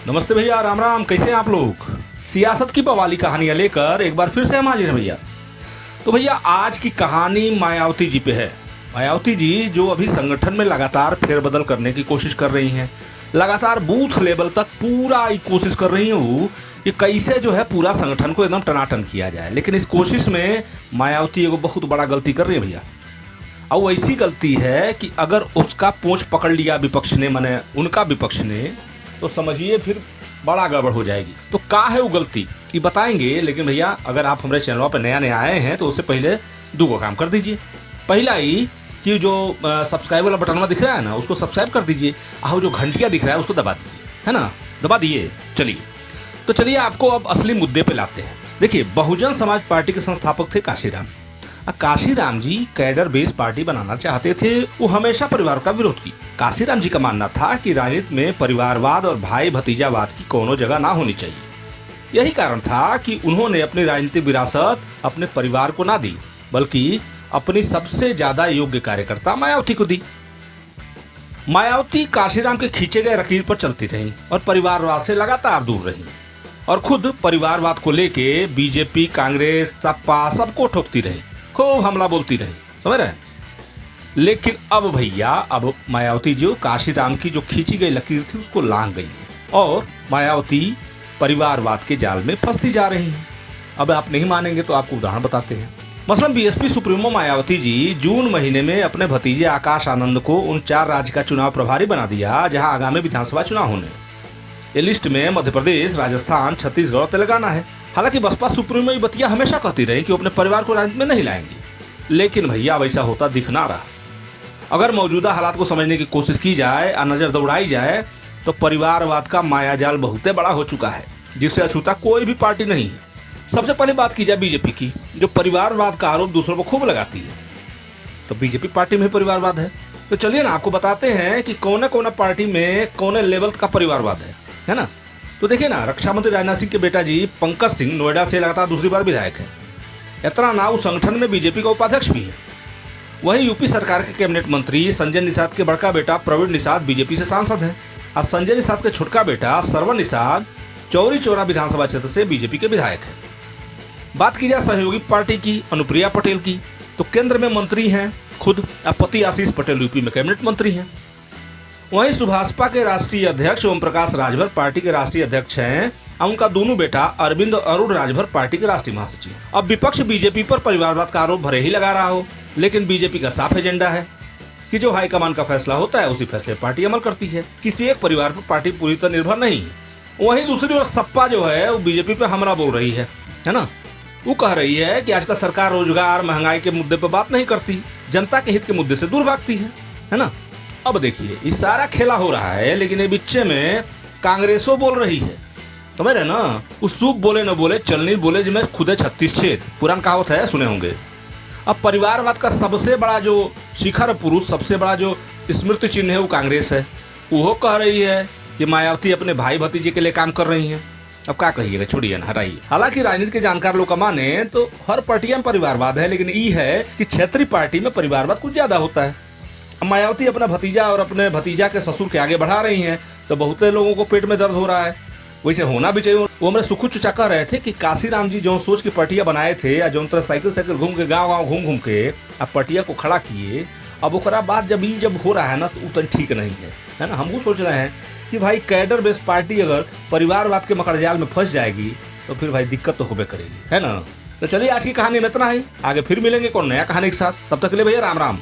नमस्ते भैया, राम राम। कैसे हैं आप लोग? सियासत की बवाली कहानियां लेकर एक बार फिर से हम हाजिर हैं भैया। तो भैया आज की कहानी मायावती जी पे है। मायावती जी जो अभी संगठन में लगातार फेरबदल करने की कोशिश कर रही हैं, लगातार बूथ लेवल तक पूरा कोशिश कर रही हैं वो कि कैसे जो है पूरा संगठन को एकदम टनाटन किया जाए। लेकिन इस कोशिश में मायावती एगो बहुत बड़ा गलती कर रही है भैया। और वो ऐसी गलती है कि अगर उसका पोंछ पकड़ लिया विपक्ष ने, माने उनका विपक्ष ने, तो समझिए फिर बड़ा गड़बड़ हो जाएगी। तो का है वो गलती ये बताएंगे। लेकिन भैया अगर आप हमारे चैनल पर नया नया आए हैं तो उससे पहले दो काम कर दीजिए। पहला ही कि जो सब्सक्राइब वाला बटन में दिख रहा है ना, उसको सब्सक्राइब कर दीजिए। और जो घंटिया दिख रहा है उसको दबा दीजिए, है ना, दबा दिए। चलिए आपको अब असली मुद्दे पे लाते हैं। देखिए, बहुजन समाज पार्टी के संस्थापक थे काशीराम। काशीराम जी कैडर बेस पार्टी बनाना चाहते थे। वो हमेशा परिवार का विरोध की। काशीराम जी का मानना था कि राजनीति में परिवारवाद और भाई भतीजावाद की कोनो जगह ना होनी चाहिए। यही कारण था कि उन्होंने अपनी राजनीतिक विरासत अपने परिवार को ना दी, बल्कि अपनी सबसे ज्यादा योग्य कार्यकर्ता मायावती को दी। मायावती काशीराम के खींचे गए लकीर पर चलती रहीं और परिवारवाद से लगातार दूर रहीं और खुद परिवारवाद को लेके बीजेपी, कांग्रेस, सपा सबको ठोकती रही, खूब हमला बोलती रही, समझ रहे हैं। लेकिन अब भैया अब मायावती जो काशीराम की जो खींची गई लकीर थी उसको लांघ गई है और मायावती परिवारवाद के जाल में फंसती जा रही हैं। अब आप नहीं मानेंगे तो आपको उदाहरण बताते हैं। मसलन बीएसपी सुप्रीमो मायावती जी जून महीने में अपने भतीजे आकाश आनंद को उन 4 राज्य का चुनाव प्रभारी बना दिया जहां आगामी विधानसभा चुनाव होने। ये लिस्ट में मध्य प्रदेश, राजस्थान, छत्तीसगढ़ और तेलंगाना है। हालांकि बसपा सुप्रीमो ये बतिया हमेशा कहती रही कि वो अपने परिवार को राजनीति में नहीं लाएंगी, लेकिन भैया वैसा होता दिख ना रहा। अगर मौजूदा हालात को समझने की कोशिश की जाए और नजर दौड़ाई जाए तो परिवारवाद का मायाजाल बहुत बड़ा हो चुका है, जिससे अछूता कोई भी पार्टी नहीं है। सबसे पहले बात की जाए बीजेपी की, जो परिवारवाद का आरोप दूसरों को खूब लगाती है। तो बीजेपी पार्टी में परिवारवाद है। तो चलिए ना आपको बताते हैं कि कौन कौन पार्टी में कौन लेवल का परिवारवाद है ना। तो देखिए ना, रक्षा मंत्री राजनाथ सिंह के बेटा जी पंकज सिंह नोएडा से लगातार दूसरी बार विधायक है। इतना ना उस संगठन में बीजेपी का उपाध्यक्ष भी है। वहीं यूपी सरकार के कैबिनेट मंत्री संजय निषाद के बड़का बेटा प्रवीण निषाद बीजेपी से सांसद है और संजय निषाद के छोटका बेटा सरवन निषाद चौरी चौरा विधानसभा क्षेत्र से बीजेपी के विधायक है। बात की जाए सहयोगी पार्टी की, अनुप्रिया पटेल की, तो केंद्र में मंत्री हैं खुद, पति आशीष पटेल यूपी में कैबिनेट मंत्री हैं। वहीं सुभाषपा के राष्ट्रीय अध्यक्ष ओम प्रकाश राजभर पार्टी के राष्ट्रीय अध्यक्ष हैं और उनका दोनों बेटा अरविंद अरुण राजभर पार्टी के राष्ट्रीय महासचिव। अब विपक्ष बीजेपी पर परिवारवाद का आरोप भले ही लगा रहा हो, लेकिन बीजेपी का साफ एजेंडा है कि जो हाईकमान का फैसला होता है उसी फैसले पर पार्टी अमल करती है। किसी एक परिवार पर पार्टी पूरी तरह निर्भर नहीं है। वहीं दूसरी ओर सपा जो है वो बीजेपी पे हमला बोल रही है ना। वो कह रही है कि आजकल सरकार रोजगार, महंगाई के मुद्दे पर बात नहीं करती, जनता के हित के मुद्दे से दूर भागती है ना। अब देखिए ये सारा खेला हो रहा है, लेकिन ये बीच में कांग्रेसो बोल रही है, समझ रहे ना। उस सूप बोले न बोले, चलनी बोले जिसमें खुदे 36 छेद, पुरान कहावत है, सुने होंगे। अब परिवारवाद का सबसे बड़ा जो शिखर पुरुष, सबसे बड़ा जो स्मृति चिन्ह है वो कांग्रेस है। वो कह रही है कि मायावती अपने भाई भतीजे के लिए काम कर रही हैं। अब क्या कहिएगा, छोड़िए ना, हटाइए। हालांकि राजनीति के जानकार लोग का माने तो हर पार्टियां में परिवारवाद है, लेकिन ये है कि क्षेत्रीय पार्टी में परिवारवाद कुछ ज्यादा होता है। मायावती अपना भतीजा और अपने भतीजा के ससुर के आगे बढ़ा रही हैं तो बहुत से लोगों को पेट में दर्द हो रहा है। वैसे होना भी चाहिए। वो हमारे सुखू चचा कह रहे थे कि काशीराम जी जो सोच की पटिया बनाए थे या जो तरह साइकिल घूम के गाँव घूम के अब पटिया को खड़ा किए, अब ओकरा बाद जब हो रहा है ना तो उतना ठीक नहीं है ना। हम वो सोच रहे हैं कि भाई कैडर बेस्ड पार्टी अगर परिवारवाद के मकड़जाल में फंस जाएगी तो फिर भाई दिक्कत तो होबे करेगी, है ना। तो चलिए आज की कहानी में इतना ही। आगे फिर मिलेंगे कौन नया कहानी के साथ। तब तक के लिए भैया राम राम।